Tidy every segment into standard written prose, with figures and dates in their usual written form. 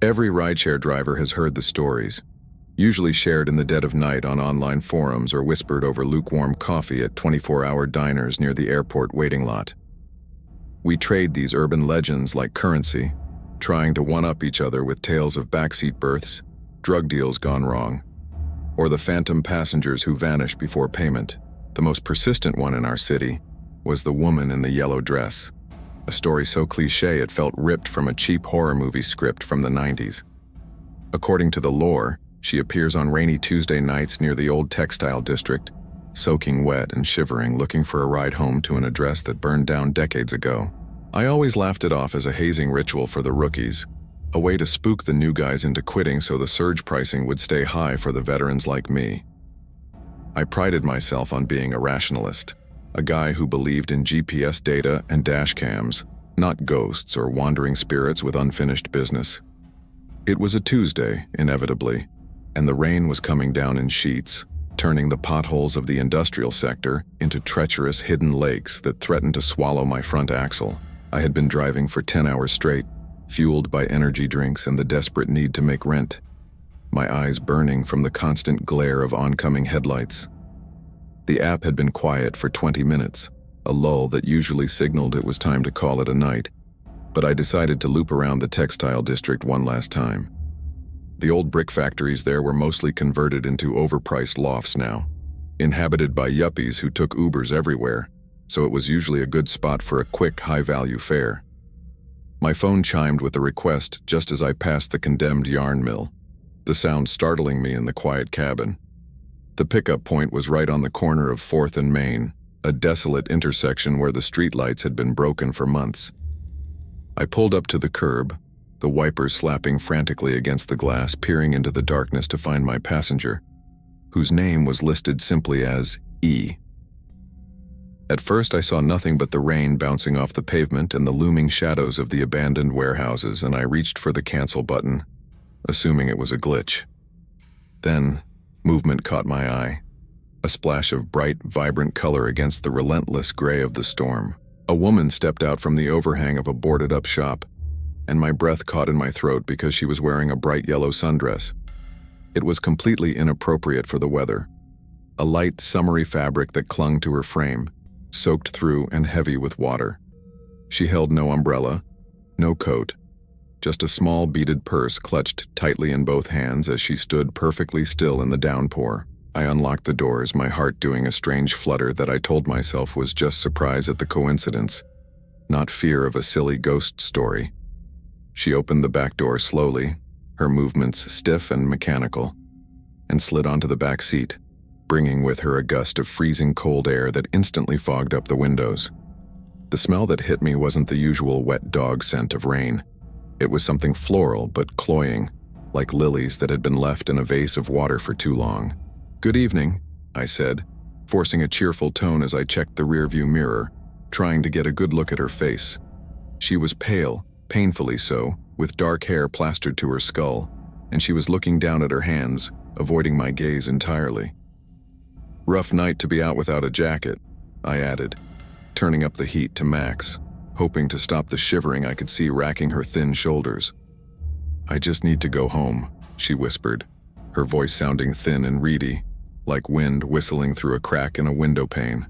Every rideshare driver has heard the stories, usually shared in the dead of night on online forums or whispered over lukewarm coffee at 24-hour diners near the airport waiting lot. We trade these urban legends like currency, trying to one-up each other with tales of backseat berths, drug deals gone wrong, or the phantom passengers who vanish before payment. The most persistent one in our city was the woman in the yellow dress, a story so cliché it felt ripped from a cheap horror movie script from the 90s. According to the lore, she appears on rainy Tuesday nights near the old textile district, soaking wet and shivering, looking for a ride home to an address that burned down decades ago. I always laughed it off as a hazing ritual for the rookies, a way to spook the new guys into quitting so the surge pricing would stay high for the veterans like me. I prided myself on being a rationalist, a guy who believed in GPS data and dash cams, not ghosts or wandering spirits with unfinished business. It was a Tuesday, inevitably, and the rain was coming down in sheets, turning the potholes of the industrial sector into treacherous hidden lakes that threatened to swallow my front axle. I had been driving for 10 hours straight, fueled by energy drinks and the desperate need to make rent, my eyes burning from the constant glare of oncoming headlights. The app had been quiet for 20 minutes, a lull that usually signaled it was time to call it a night, but I decided to loop around the textile district one last time. The old brick factories there were mostly converted into overpriced lofts now, inhabited by yuppies who took Ubers everywhere, so it was usually a good spot for a quick, high-value fare. My phone chimed with a request just as I passed the condemned yarn mill, the sound startling me in the quiet cabin. The pickup point was right on the corner of 4th and Main, a desolate intersection where the streetlights had been broken for months. I pulled up to the curb, the wipers slapping frantically against the glass, peering into the darkness to find my passenger, whose name was listed simply as E. At first I saw nothing but the rain bouncing off the pavement and the looming shadows of the abandoned warehouses, and I reached for the cancel button, assuming it was a glitch. Then, movement caught my eye, a splash of bright, vibrant color against the relentless gray of the storm. A woman stepped out from the overhang of a boarded-up shop, and my breath caught in my throat because she was wearing a bright yellow sundress. It was completely inappropriate for the weather, a light, summery fabric that clung to her frame, soaked through and heavy with water. She held no umbrella, no coat, just a small beaded purse clutched tightly in both hands as she stood perfectly still in the downpour. I unlocked the doors, my heart doing a strange flutter that I told myself was just surprise at the coincidence, not fear of a silly ghost story. She opened the back door slowly, her movements stiff and mechanical, and slid onto the back seat, bringing with her a gust of freezing cold air that instantly fogged up the windows. The smell that hit me wasn't the usual wet dog scent of rain. It was something floral but cloying, like lilies that had been left in a vase of water for too long. "Good evening," I said, forcing a cheerful tone as I checked the rearview mirror, trying to get a good look at her face. She was pale, painfully so, with dark hair plastered to her skull, and she was looking down at her hands, avoiding my gaze entirely. "Rough night to be out without a jacket," I added, turning up the heat to max, hoping to stop the shivering I could see racking her thin shoulders. "I just need to go home," she whispered, her voice sounding thin and reedy, like wind whistling through a crack in a window pane.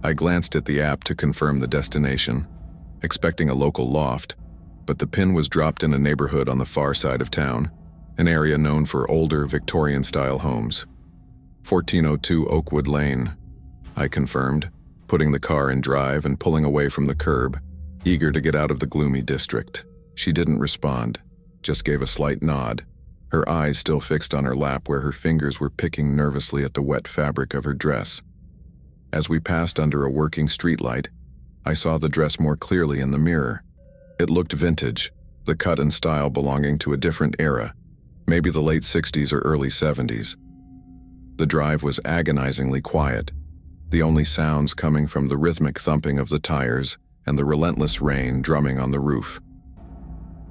I glanced at the app to confirm the destination, expecting a local loft, but the pin was dropped in a neighborhood on the far side of town, an area known for older Victorian-style homes. 1402 Oakwood Lane, I confirmed, putting the car in drive and pulling away from the curb, eager to get out of the gloomy district. She didn't respond, just gave a slight nod, her eyes still fixed on her lap where her fingers were picking nervously at the wet fabric of her dress. As we passed under a working streetlight, I saw the dress more clearly in the mirror. It looked vintage, the cut and style belonging to a different era, maybe the late 60s or early 70s. The drive was agonizingly quiet, the only sounds coming from the rhythmic thumping of the tires and the relentless rain drumming on the roof.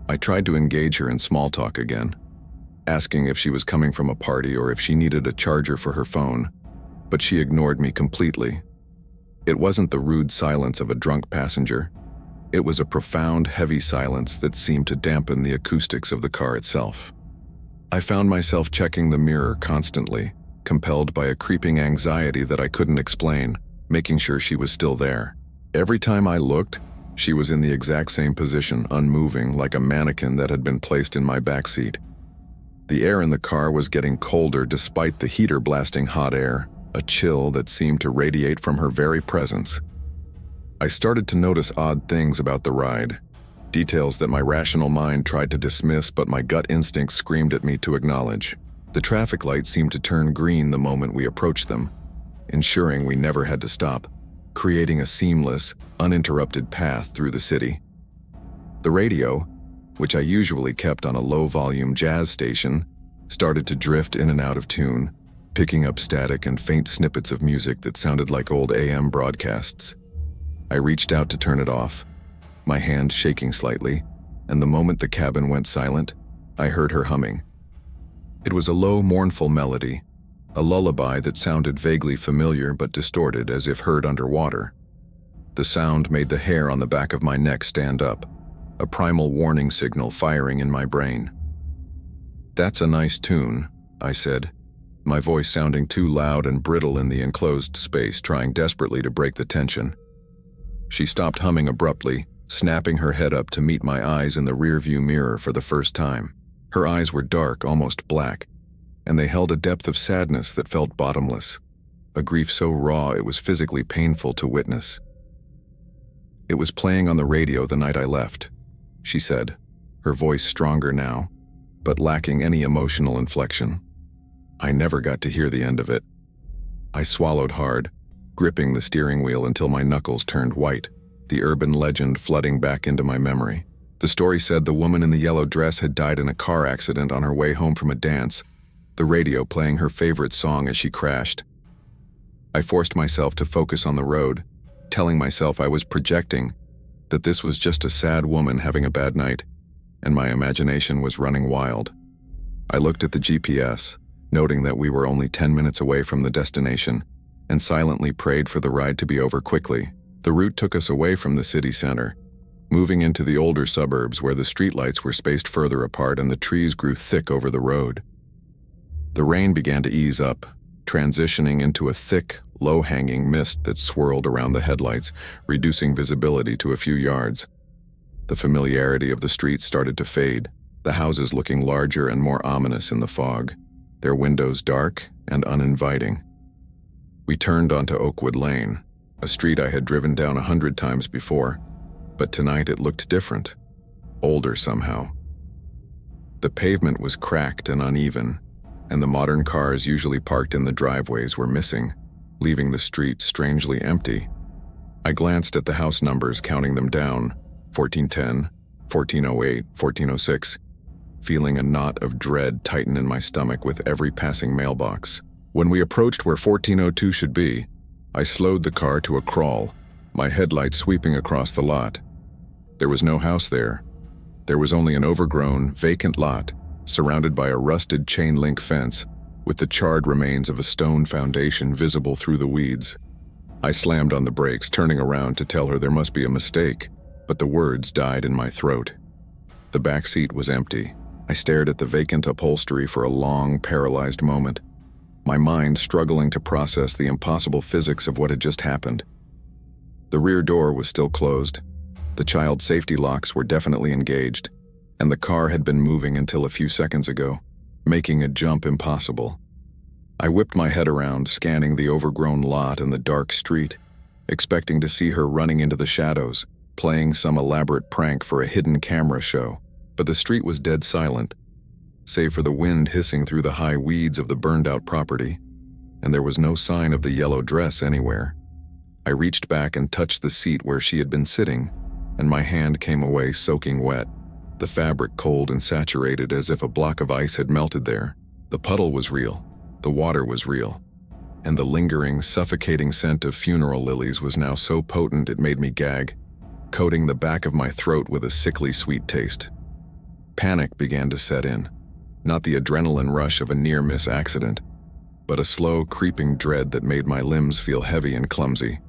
I tried to engage her in small talk again, asking if she was coming from a party or if she needed a charger for her phone, but she ignored me completely. It wasn't the rude silence of a drunk passenger. It was a profound, heavy silence that seemed to dampen the acoustics of the car itself. I found myself checking the mirror constantly, compelled by a creeping anxiety that I couldn't explain, making sure she was still there. Every time I looked, she was in the exact same position, unmoving, like a mannequin that had been placed in my backseat. The air in the car was getting colder despite the heater blasting hot air, a chill that seemed to radiate from her very presence. I started to notice odd things about the ride, details that my rational mind tried to dismiss but my gut instinct screamed at me to acknowledge. The traffic lights seemed to turn green the moment we approached them, ensuring we never had to stop, creating a seamless, uninterrupted path through the city. The radio, which I usually kept on a low-volume jazz station, started to drift in and out of tune, picking up static and faint snippets of music that sounded like old AM broadcasts. I reached out to turn it off, my hand shaking slightly, and the moment the cabin went silent, I heard her humming. It was a low, mournful melody, a lullaby that sounded vaguely familiar but distorted as if heard underwater. The sound made the hair on the back of my neck stand up, a primal warning signal firing in my brain. "That's a nice tune," I said, my voice sounding too loud and brittle in the enclosed space, trying desperately to break the tension. She stopped humming abruptly, snapping her head up to meet my eyes in the rearview mirror for the first time. Her eyes were dark, almost black, and they held a depth of sadness that felt bottomless, a grief so raw it was physically painful to witness. "It was playing on the radio the night I left," she said, her voice stronger now, but lacking any emotional inflection. "I never got to hear the end of it." I swallowed hard, gripping the steering wheel until my knuckles turned white, the urban legend flooding back into my memory. The story said the woman in the yellow dress had died in a car accident on her way home from a dance, the radio playing her favorite song as she crashed. I forced myself to focus on the road, telling myself I was projecting, that this was just a sad woman having a bad night, and my imagination was running wild. I looked at the GPS, noting that we were only 10 minutes away from the destination, and silently prayed for the ride to be over quickly. The route took us away from the city center, moving into the older suburbs where the streetlights were spaced further apart and the trees grew thick over the road. The rain began to ease up, transitioning into a thick, low-hanging mist that swirled around the headlights, reducing visibility to a few yards. The familiarity of the streets started to fade, the houses looking larger and more ominous in the fog, their windows dark and uninviting. We turned onto Oakwood Lane, a street I had driven down 100 times before, but tonight it looked different, older somehow. The pavement was cracked and uneven, and the modern cars usually parked in the driveways were missing, leaving the street strangely empty. I glanced at the house numbers, counting them down, 1410, 1408, 1406, feeling a knot of dread tighten in my stomach with every passing mailbox. When we approached where 1402 should be, I slowed the car to a crawl, my headlights sweeping across the lot. There was no house there. There was only an overgrown, vacant lot, surrounded by a rusted chain-link fence, with the charred remains of a stone foundation visible through the weeds. I slammed on the brakes, turning around to tell her there must be a mistake, but the words died in my throat. The back seat was empty. I stared at the vacant upholstery for a long, paralyzed moment, my mind struggling to process the impossible physics of what had just happened. The rear door was still closed. The child safety locks were definitely engaged, and the car had been moving until a few seconds ago, making a jump impossible. I whipped my head around, scanning the overgrown lot and the dark street, expecting to see her running into the shadows, playing some elaborate prank for a hidden camera show. But the street was dead silent, save for the wind hissing through the high weeds of the burned-out property, and there was no sign of the yellow dress anywhere. I reached back and touched the seat where she had been sitting, and my hand came away soaking wet, the fabric cold and saturated as if a block of ice had melted there. The puddle was real, the water was real, and the lingering, suffocating scent of funeral lilies was now so potent it made me gag, coating the back of my throat with a sickly sweet taste. Panic began to set in, not the adrenaline rush of a near-miss accident, but a slow, creeping dread that made my limbs feel heavy and clumsy.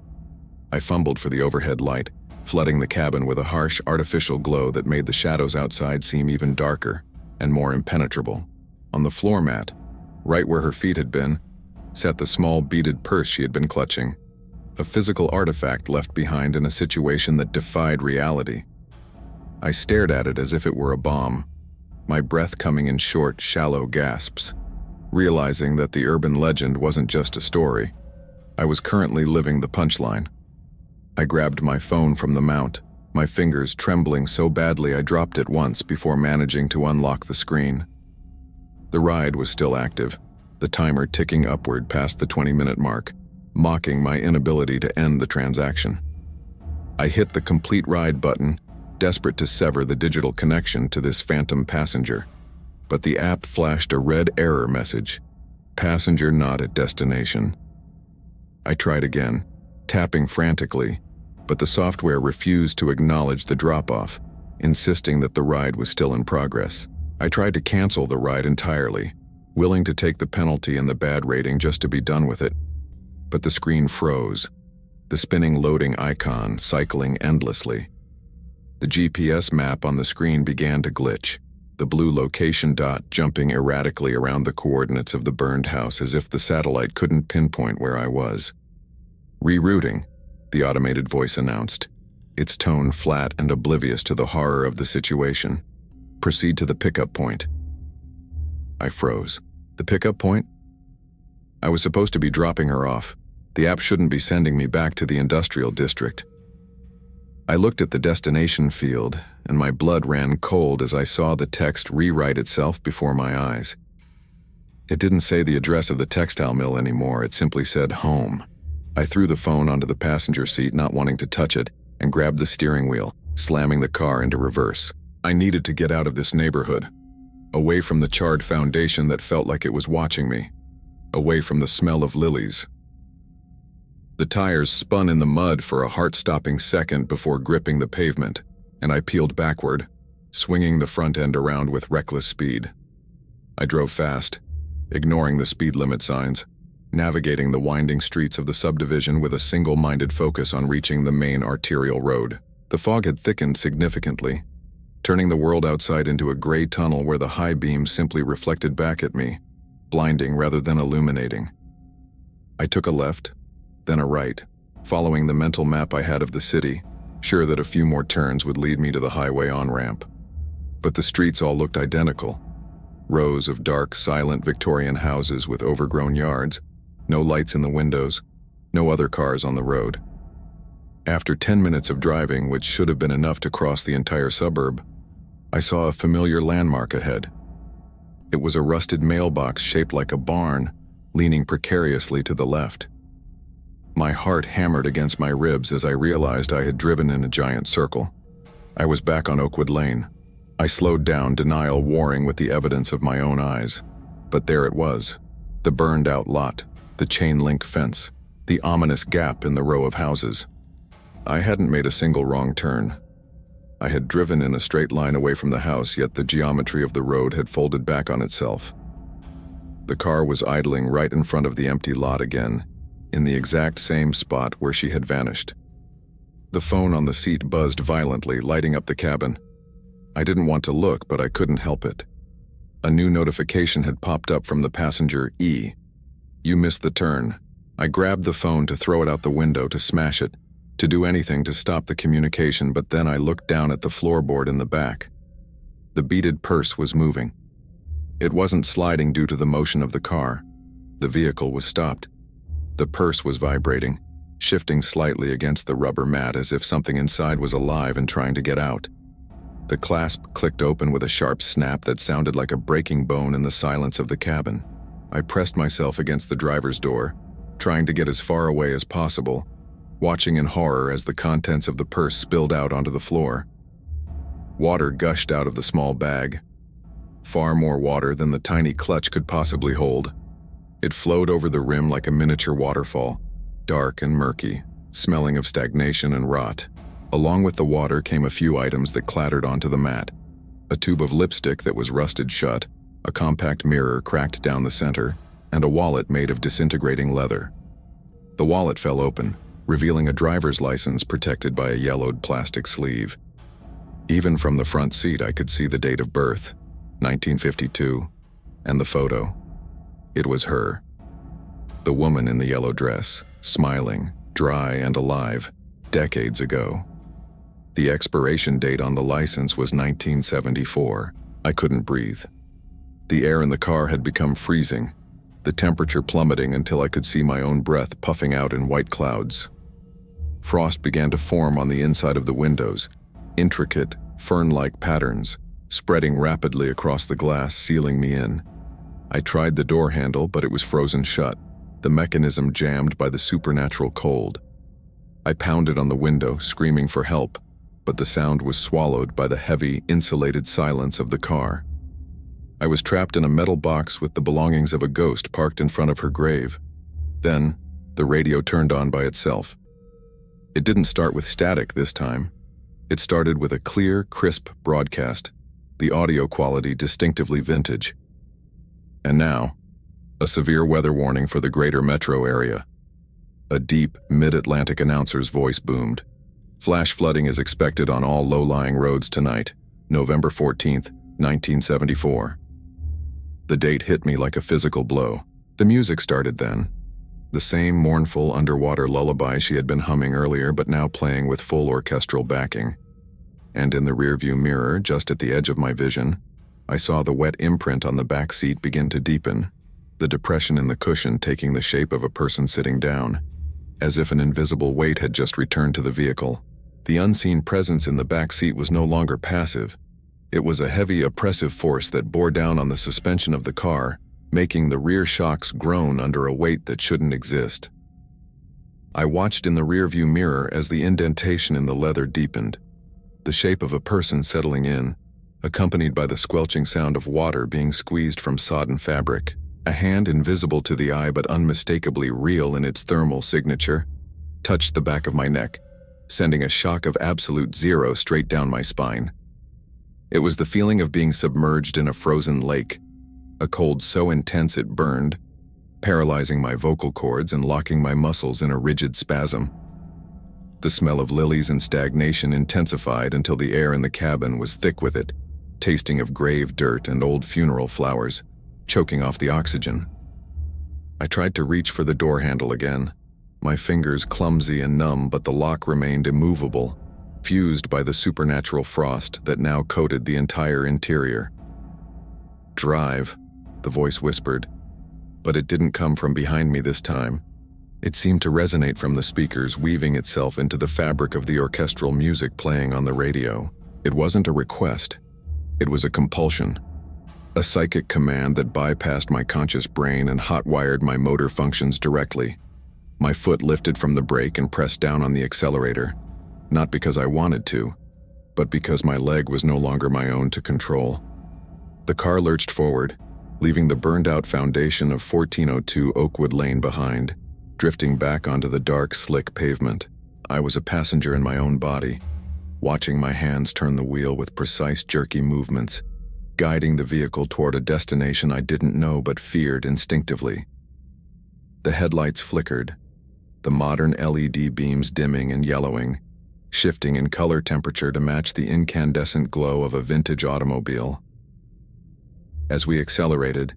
I fumbled for the overhead light, flooding the cabin with a harsh, artificial glow that made the shadows outside seem even darker and more impenetrable. On the floor mat, right where her feet had been, sat the small beaded purse she had been clutching, a physical artifact left behind in a situation that defied reality. I stared at it as if it were a bomb, my breath coming in short, shallow gasps, realizing that the urban legend wasn't just a story. I was currently living the punchline. I grabbed my phone from the mount, my fingers trembling so badly I dropped it once before managing to unlock the screen. The ride was still active, the timer ticking upward past the 20-minute mark, mocking my inability to end the transaction. I hit the complete ride button, desperate to sever the digital connection to this phantom passenger, but the app flashed a red error message, passenger not at destination. I tried again, tapping frantically, but the software refused to acknowledge the drop-off, insisting that the ride was still in progress. I tried to cancel the ride entirely, willing to take the penalty and the bad rating just to be done with it. But the screen froze, the spinning loading icon cycling endlessly. The GPS map on the screen began to glitch, the blue location dot jumping erratically around the coordinates of the burned house as if the satellite couldn't pinpoint where I was. Rerouting, the automated voice announced, its tone flat and oblivious to the horror of the situation. Proceed to the pickup point. I froze. The pickup point? I was supposed to be dropping her off. The app shouldn't be sending me back to the industrial district. I looked at the destination field, and my blood ran cold as I saw the text rewrite itself before my eyes. It didn't say the address of the textile mill anymore, it simply said home. I threw the phone onto the passenger seat, not wanting to touch it, and grabbed the steering wheel, slamming the car into reverse. I needed to get out of this neighborhood, away from the charred foundation that felt like it was watching me, away from the smell of lilies. The tires spun in the mud for a heart-stopping second before gripping the pavement, and I peeled backward, swinging the front end around with reckless speed. I drove fast, ignoring the speed limit signs, navigating the winding streets of the subdivision with a single-minded focus on reaching the main arterial road. The fog had thickened significantly, turning the world outside into a gray tunnel where the high beams simply reflected back at me, blinding rather than illuminating. I took a left, then a right, following the mental map I had of the city, sure that a few more turns would lead me to the highway on-ramp. But the streets all looked identical. Rows of dark, silent Victorian houses with overgrown yards, no lights in the windows, no other cars on the road. After 10 minutes of driving, which should have been enough to cross the entire suburb, I saw a familiar landmark ahead. It was a rusted mailbox shaped like a barn, leaning precariously to the left. My heart hammered against my ribs as I realized I had driven in a giant circle. I was back on Oakwood Lane. I slowed down, denial warring with the evidence of my own eyes. But there it was, the burned-out lot, the chain-link fence, the ominous gap in the row of houses. I hadn't made a single wrong turn. I had driven in a straight line away from the house, yet the geometry of the road had folded back on itself. The car was idling right in front of the empty lot again, in the exact same spot where she had vanished. The phone on the seat buzzed violently, lighting up the cabin. I didn't want to look, but I couldn't help it. A new notification had popped up from the passenger E. You missed the turn. I grabbed the phone to throw it out the window, to smash it, to do anything to stop the communication, but then I looked down at the floorboard in the back. The beaded purse was moving. It wasn't sliding due to the motion of the car. The vehicle was stopped. The purse was vibrating, shifting slightly against the rubber mat as if something inside was alive and trying to get out. The clasp clicked open with a sharp snap that sounded like a breaking bone in the silence of the cabin. I pressed myself against the driver's door, trying to get as far away as possible, watching in horror as the contents of the purse spilled out onto the floor. Water gushed out of the small bag. Far more water than the tiny clutch could possibly hold. It flowed over the rim like a miniature waterfall, dark and murky, smelling of stagnation and rot. Along with the water came a few items that clattered onto the mat. A tube of lipstick that was rusted shut, a compact mirror cracked down the center, and a wallet made of disintegrating leather. The wallet fell open, revealing a driver's license protected by a yellowed plastic sleeve. Even from the front seat, I could see the date of birth, 1952, and the photo. It was her. The woman in the yellow dress, smiling, dry and alive, decades ago. The expiration date on the license was 1974. I couldn't breathe. The air in the car had become freezing, the temperature plummeting until I could see my own breath puffing out in white clouds. Frost began to form on the inside of the windows, intricate, fern-like patterns, spreading rapidly across the glass, sealing me in. I tried the door handle, but it was frozen shut, the mechanism jammed by the supernatural cold. I pounded on the window, screaming for help, but the sound was swallowed by the heavy, insulated silence of the car. I was trapped in a metal box with the belongings of a ghost parked in front of her grave. Then, the radio turned on by itself. It didn't start with static this time. It started with a clear, crisp broadcast, the audio quality distinctively vintage. And now, a severe weather warning for the greater metro area. A deep, mid-Atlantic announcer's voice boomed. Flash flooding is expected on all low-lying roads tonight, November 14th, 1974. The date hit me like a physical blow. The music started then. The same mournful underwater lullaby she had been humming earlier, but now playing with full orchestral backing. And in the rearview mirror, just at the edge of my vision, I saw the wet imprint on the back seat begin to deepen, the depression in the cushion taking the shape of a person sitting down, as if an invisible weight had just returned to the vehicle. The unseen presence in the back seat was no longer passive. It was a heavy, oppressive force that bore down on the suspension of the car, making the rear shocks groan under a weight that shouldn't exist. I watched in the rearview mirror as the indentation in the leather deepened, the shape of a person settling in, accompanied by the squelching sound of water being squeezed from sodden fabric. A hand invisible to the eye but unmistakably real in its thermal signature touched the back of my neck, sending a shock of absolute zero straight down my spine. It was the feeling of being submerged in a frozen lake, a cold so intense it burned, paralyzing my vocal cords and locking my muscles in a rigid spasm. The smell of lilies and stagnation intensified until the air in the cabin was thick with it, tasting of grave dirt and old funeral flowers, choking off the oxygen. I tried to reach for the door handle again, my fingers clumsy and numb, but the lock remained immovable, fused by the supernatural frost that now coated the entire interior. "Drive," the voice whispered, but it didn't come from behind me this time. It seemed to resonate from the speakers, weaving itself into the fabric of the orchestral music playing on the radio. It wasn't a request. It was a compulsion. A psychic command that bypassed my conscious brain and hot-wired my motor functions directly. My foot lifted from the brake and pressed down on the accelerator, not because I wanted to, but because my leg was no longer my own to control. The car lurched forward, leaving the burned-out foundation of 1402 Oakwood Lane behind, drifting back onto the dark, slick pavement. I was a passenger in my own body, watching my hands turn the wheel with precise, jerky movements, guiding the vehicle toward a destination I didn't know but feared instinctively. The headlights flickered, the modern LED beams dimming and yellowing, shifting in color temperature to match the incandescent glow of a vintage automobile. As we accelerated,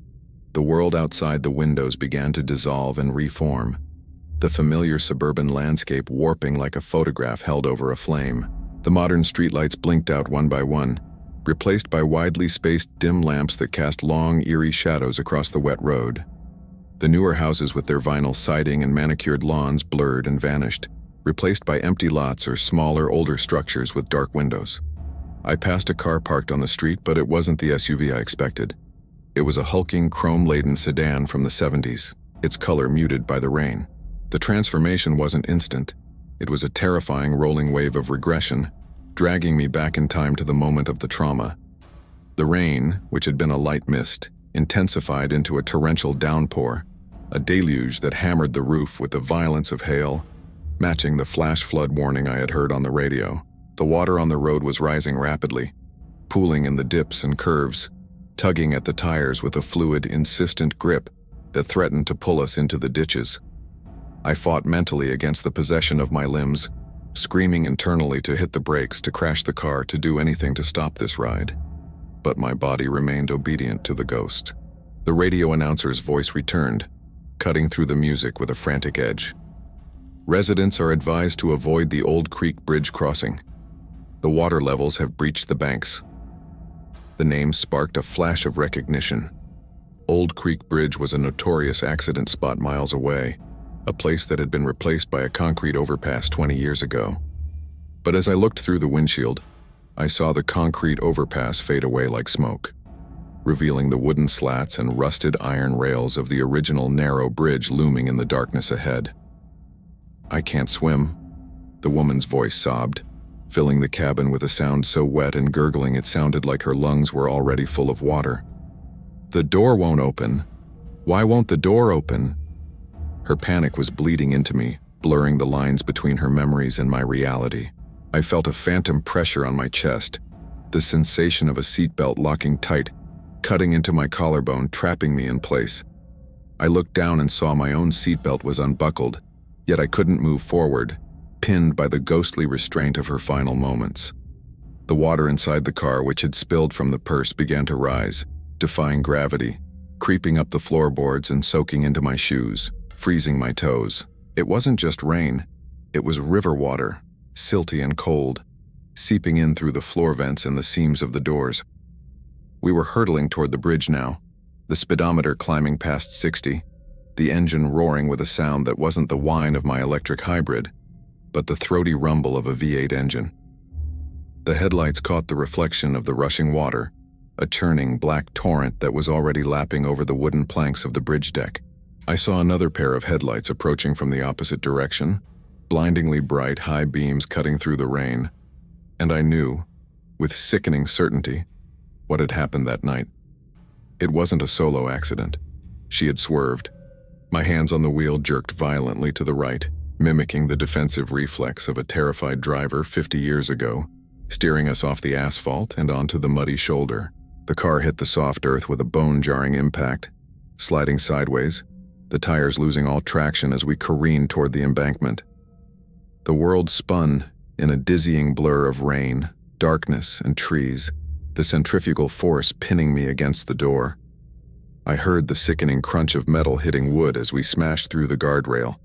the world outside the windows began to dissolve and reform, the familiar suburban landscape warping like a photograph held over a flame. The modern streetlights blinked out one by one, replaced by widely spaced dim lamps that cast long, eerie shadows across the wet road. The newer houses with their vinyl siding and manicured lawns blurred and vanished, replaced by empty lots or smaller, older structures with dark windows. I passed a car parked on the street, but it wasn't the SUV I expected. It was a hulking, chrome-laden sedan from the 70s, its color muted by the rain. The transformation wasn't instant. It was a terrifying rolling wave of regression, dragging me back in time to the moment of the trauma. The rain, which had been a light mist, intensified into a torrential downpour, a deluge that hammered the roof with the violence of hail, matching the flash flood warning I had heard on the radio. The water on the road was rising rapidly, pooling in the dips and curves, tugging at the tires with a fluid, insistent grip that threatened to pull us into the ditches. I fought mentally against the possession of my limbs, screaming internally to hit the brakes, to crash the car, to do anything to stop this ride. But my body remained obedient to the ghost. The radio announcer's voice returned, cutting through the music with a frantic edge. Residents are advised to avoid the Old Creek Bridge crossing. The water levels have breached the banks. The name sparked a flash of recognition. Old Creek Bridge was a notorious accident spot miles away, a place that had been replaced by a concrete overpass 20 years ago. But as I looked through the windshield, I saw the concrete overpass fade away like smoke, revealing the wooden slats and rusted iron rails of the original narrow bridge looming in the darkness ahead. "I can't swim," the woman's voice sobbed, filling the cabin with a sound so wet and gurgling it sounded like her lungs were already full of water. "The door won't open. Why won't the door open?" Her panic was bleeding into me, blurring the lines between her memories and my reality. I felt a phantom pressure on my chest, the sensation of a seatbelt locking tight, cutting into my collarbone, trapping me in place. I looked down and saw my own seatbelt was unbuckled, yet I couldn't move forward, pinned by the ghostly restraint of her final moments. The water inside the car, which had spilled from the purse, began to rise, defying gravity, creeping up the floorboards and soaking into my shoes, freezing my toes. It wasn't just rain, it was river water, silty and cold, seeping in through the floor vents and the seams of the doors. We were hurtling toward the bridge now, the speedometer climbing past 60, the engine roaring with a sound that wasn't the whine of my electric hybrid, but the throaty rumble of a V8 engine. The headlights caught the reflection of the rushing water, a churning black torrent that was already lapping over the wooden planks of the bridge deck. I saw another pair of headlights approaching from the opposite direction, blindingly bright high beams cutting through the rain, and I knew, with sickening certainty, what had happened that night. It wasn't a solo accident. She had swerved. My hands on the wheel jerked violently to the right, mimicking the defensive reflex of a terrified driver 50 years ago, steering us off the asphalt and onto the muddy shoulder. The car hit the soft earth with a bone-jarring impact, sliding sideways, the tires losing all traction as we careened toward the embankment. The world spun in a dizzying blur of rain, darkness, and trees, the centrifugal force pinning me against the door. I heard the sickening crunch of metal hitting wood as we smashed through the guardrail,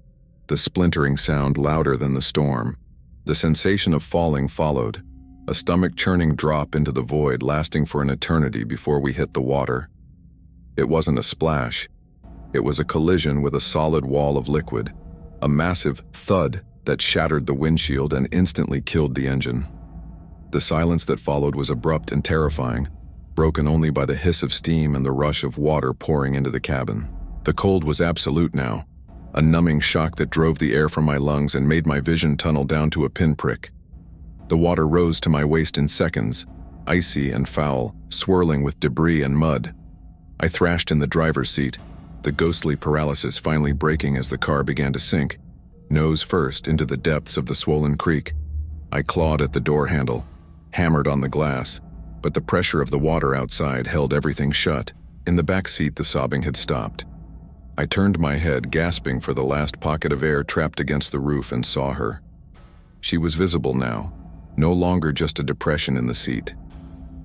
the splintering sound louder than the storm. The sensation of falling followed, a stomach-churning drop into the void lasting for an eternity before we hit the water. It wasn't a splash. It was a collision with a solid wall of liquid, a massive thud that shattered the windshield and instantly killed the engine. The silence that followed was abrupt and terrifying, broken only by the hiss of steam and the rush of water pouring into the cabin. The cold was absolute now, a numbing shock that drove the air from my lungs and made my vision tunnel down to a pinprick. The water rose to my waist in seconds, icy and foul, swirling with debris and mud. I thrashed in the driver's seat, the ghostly paralysis finally breaking as the car began to sink, nose first into the depths of the swollen creek. I clawed at the door handle, hammered on the glass, but the pressure of the water outside held everything shut. In the back seat, the sobbing had stopped. I turned my head, gasping for the last pocket of air trapped against the roof, and saw her. She was visible now, no longer just a depression in the seat.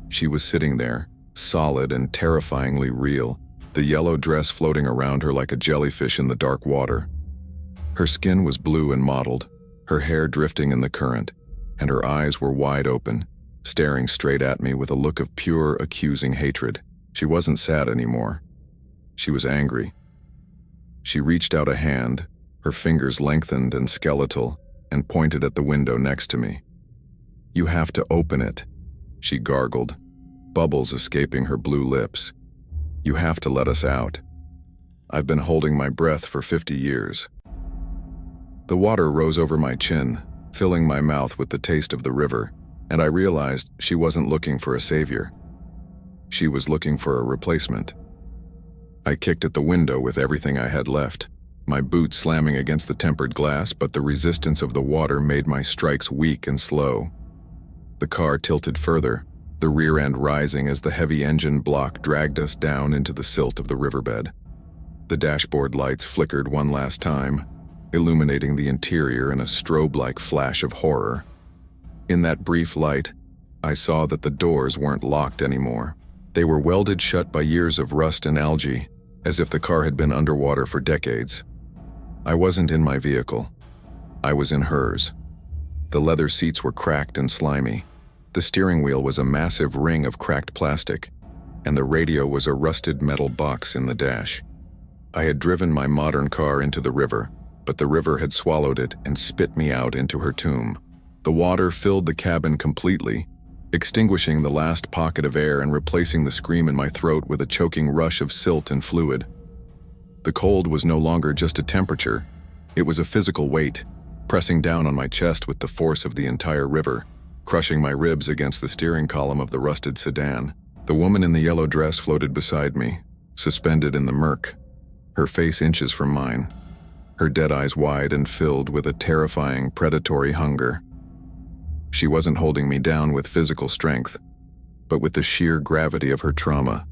She was sitting there, solid and terrifyingly real, the yellow dress floating around her like a jellyfish in the dark water. Her skin was blue and mottled, her hair drifting in the current, and her eyes were wide open, staring straight at me with a look of pure, accusing hatred. She wasn't sad anymore. She was angry. She reached out a hand, her fingers lengthened and skeletal, and pointed at the window next to me. "You have to open it," she gargled, bubbles escaping her blue lips. "You have to let us out. I've been holding my breath for 50 years. The water rose over my chin, filling my mouth with the taste of the river, and I realized she wasn't looking for a savior. She was looking for a replacement. I kicked at the window with everything I had left, my boot slamming against the tempered glass, but the resistance of the water made my strikes weak and slow. The car tilted further, the rear end rising as the heavy engine block dragged us down into the silt of the riverbed. The dashboard lights flickered one last time, illuminating the interior in a strobe-like flash of horror. In that brief light, I saw that the doors weren't locked anymore. They were welded shut by years of rust and algae, as if the car had been underwater for decades. I wasn't in my vehicle. I was in hers. The leather seats were cracked and slimy. The steering wheel was a massive ring of cracked plastic, and the radio was a rusted metal box in the dash. I had driven my modern car into the river, but the river had swallowed it and spit me out into her tomb. The water filled the cabin completely, extinguishing the last pocket of air and replacing the scream in my throat with a choking rush of silt and fluid. The cold was no longer just a temperature, it was a physical weight, pressing down on my chest with the force of the entire river, crushing my ribs against the steering column of the rusted sedan. The woman in the yellow dress floated beside me, suspended in the murk, her face inches from mine, her dead eyes wide and filled with a terrifying, predatory hunger. She wasn't holding me down with physical strength, but with the sheer gravity of her trauma,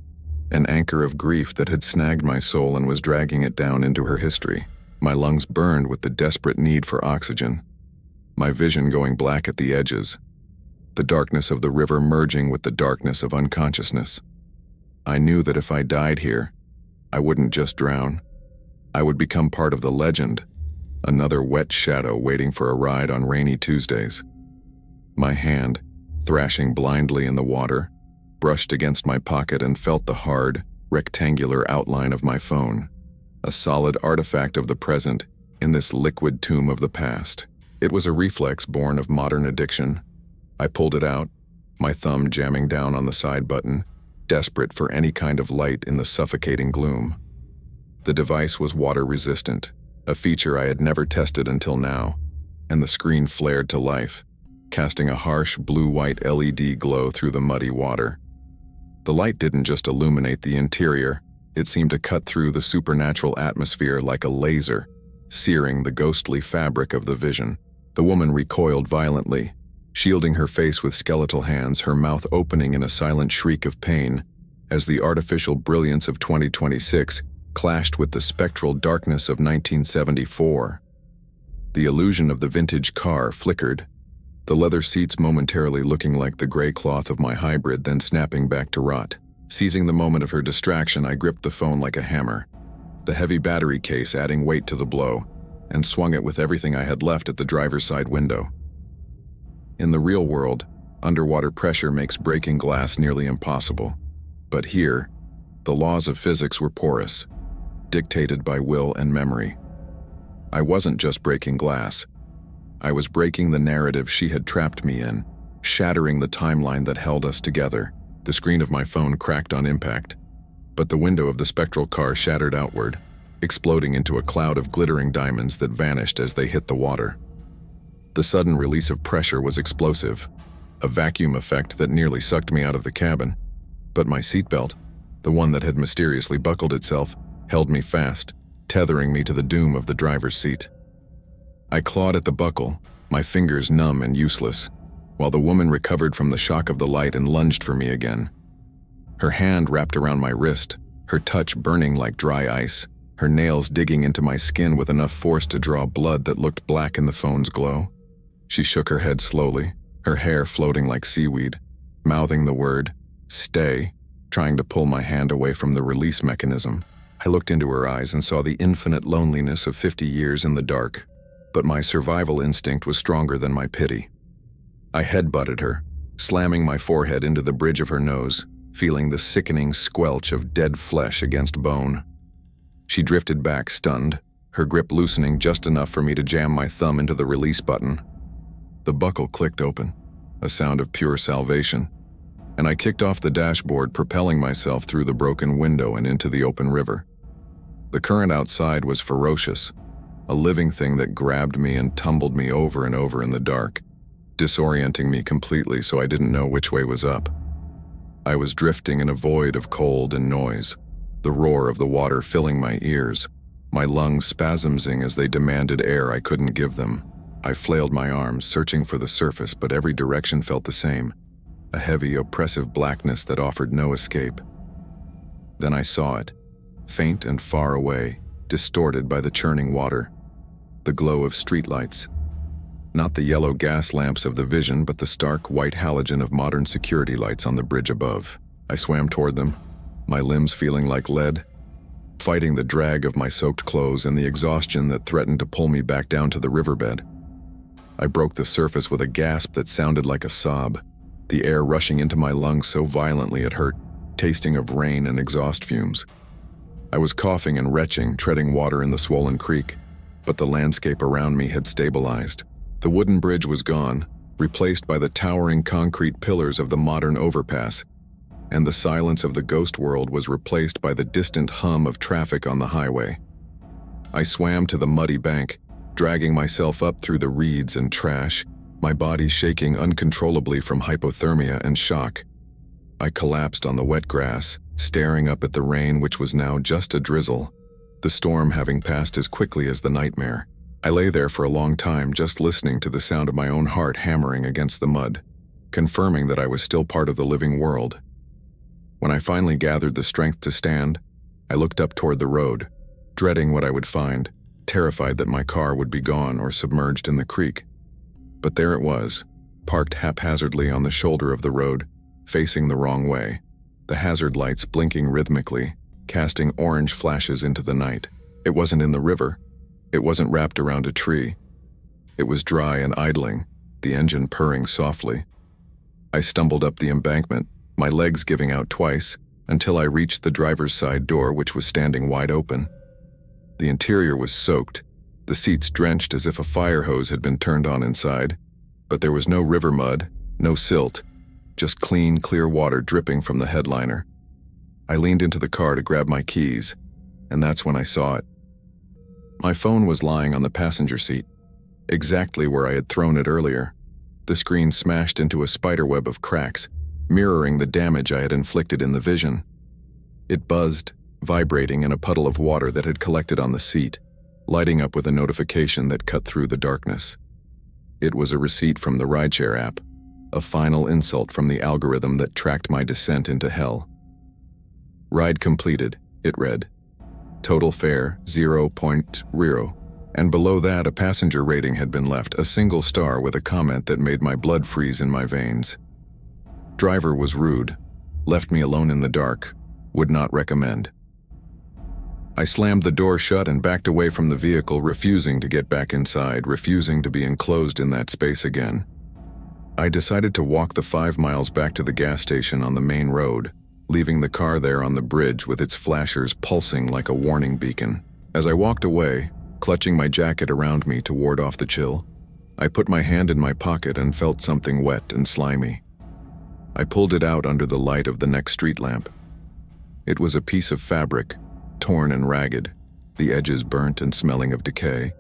an anchor of grief that had snagged my soul and was dragging it down into her history. My lungs burned with the desperate need for oxygen, my vision going black at the edges, the darkness of the river merging with the darkness of unconsciousness. I knew that if I died here, I wouldn't just drown. I would become part of the legend, another wet shadow waiting for a ride on rainy Tuesdays. My hand, thrashing blindly in the water, brushed against my pocket and felt the hard, rectangular outline of my phone, a solid artifact of the present in this liquid tomb of the past. It was a reflex born of modern addiction. I pulled it out, my thumb jamming down on the side button, desperate for any kind of light in the suffocating gloom. The device was water-resistant, a feature I had never tested until now, and the screen flared to life, casting a harsh blue-white LED glow through the muddy water. The light didn't just illuminate the interior, it seemed to cut through the supernatural atmosphere like a laser, searing the ghostly fabric of the vision. The woman recoiled violently, shielding her face with skeletal hands, her mouth opening in a silent shriek of pain, as the artificial brilliance of 2026 clashed with the spectral darkness of 1974. The illusion of the vintage car flickered, the leather seats momentarily looking like the gray cloth of my hybrid, then snapping back to rot. Seizing the moment of her distraction, I gripped the phone like a hammer, the heavy battery case adding weight to the blow, and swung it with everything I had left at the driver's side window. In the real world, underwater pressure makes breaking glass nearly impossible. But here, the laws of physics were porous, dictated by will and memory. I wasn't just breaking glass. I was breaking the narrative she had trapped me in, shattering the timeline that held us together. The screen of my phone cracked on impact, but the window of the spectral car shattered outward, exploding into a cloud of glittering diamonds that vanished as they hit the water. The sudden release of pressure was explosive, a vacuum effect that nearly sucked me out of the cabin, but my seatbelt, the one that had mysteriously buckled itself, held me fast, tethering me to the doom of the driver's seat. I clawed at the buckle, my fingers numb and useless, while the woman recovered from the shock of the light and lunged for me again. Her hand wrapped around my wrist, her touch burning like dry ice, her nails digging into my skin with enough force to draw blood that looked black in the phone's glow. She shook her head slowly, her hair floating like seaweed, mouthing the word, "Stay," trying to pull my hand away from the release mechanism. I looked into her eyes and saw the infinite loneliness of 50 years in the dark, but my survival instinct was stronger than my pity. I headbutted her, slamming my forehead into the bridge of her nose, feeling the sickening squelch of dead flesh against bone. She drifted back, stunned, her grip loosening just enough for me to jam my thumb into the release button. The buckle clicked open, a sound of pure salvation, and I kicked off the dashboard, propelling myself through the broken window and into the open river. The current outside was ferocious, a living thing that grabbed me and tumbled me over and over in the dark, disorienting me completely so I didn't know which way was up. I was drifting in a void of cold and noise, the roar of the water filling my ears, my lungs spasming as they demanded air I couldn't give them. I flailed my arms, searching for the surface, but every direction felt the same, a heavy, oppressive blackness that offered no escape. Then I saw it, faint and far away, distorted by the churning water. the glow of streetlights. Not the yellow gas lamps of the Vision, but the stark white halogen of modern security lights on the bridge above. I swam toward them, my limbs feeling like lead, fighting the drag of my soaked clothes and the exhaustion that threatened to pull me back down to the riverbed. I broke the surface with a gasp that sounded like a sob, the air rushing into my lungs so violently it hurt, tasting of rain and exhaust fumes. I was coughing and retching, treading water in the swollen creek, but the landscape around me had stabilized. The wooden bridge was gone, replaced by the towering concrete pillars of the modern overpass, and the silence of the ghost world was replaced by the distant hum of traffic on the highway. I swam to the muddy bank, dragging myself up through the reeds and trash, my body shaking uncontrollably from hypothermia and shock. I collapsed on the wet grass, staring up at the rain, which was now just a drizzle, the storm having passed as quickly as the nightmare. I lay there for a long time, just listening to the sound of my own heart hammering against the mud, confirming that I was still part of the living world. When I finally gathered the strength to stand, I looked up toward the road, dreading what I would find, terrified that my car would be gone or submerged in the creek. But there it was, parked haphazardly on the shoulder of the road, facing the wrong way, the hazard lights blinking rhythmically, casting orange flashes into the night. It wasn't in the river. It wasn't wrapped around a tree. It was dry and idling, the engine purring softly. I stumbled up the embankment, my legs giving out twice, until I reached the driver's side door, which was standing wide open. The interior was soaked, the seats drenched as if a fire hose had been turned on inside, but there was no river mud, no silt, just clean, clear water dripping from the headliner. I leaned into the car to grab my keys, and that's when I saw it. My phone was lying on the passenger seat, exactly where I had thrown it earlier, the screen smashed into a spiderweb of cracks, mirroring the damage I had inflicted in the Vision. It buzzed, vibrating in a puddle of water that had collected on the seat, lighting up with a notification that cut through the darkness. It was a receipt from the Rideshare app, a final insult from the algorithm that tracked my descent into hell. Ride completed, it read. Total fare 0.0, and below that a passenger rating had been left, a single star with a comment that made my blood freeze in my veins. Driver was rude, left me alone in the dark, would not recommend. I slammed the door shut and backed away from the vehicle, refusing to get back inside, refusing to be enclosed in that space again. I decided to walk the 5 miles back to the gas station on the main road, leaving the car there on the bridge with its flashers pulsing like a warning beacon. As I walked away, clutching my jacket around me to ward off the chill, I put my hand in my pocket and felt something wet and slimy. I pulled it out under the light of the next street lamp. It was a piece of fabric, torn and ragged, the edges burnt and smelling of decay.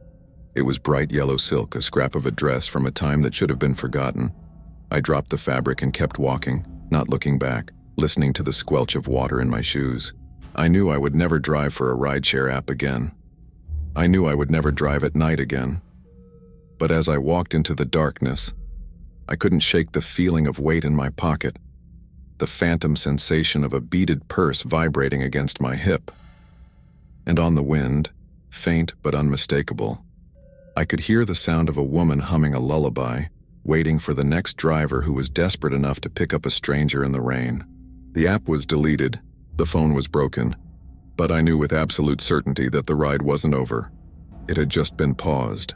It was bright yellow silk, a scrap of a dress from a time that should have been forgotten. I dropped the fabric and kept walking, not looking back, listening to the squelch of water in my shoes. I knew I would never drive for a rideshare app again. I knew I would never drive at night again. But as I walked into the darkness, I couldn't shake the feeling of weight in my pocket, the phantom sensation of a beaded purse vibrating against my hip. And on the wind, faint but unmistakable, I could hear the sound of a woman humming a lullaby, waiting for the next driver who was desperate enough to pick up a stranger in the rain. The app was deleted, the phone was broken, but I knew with absolute certainty that the ride wasn't over. It had just been paused.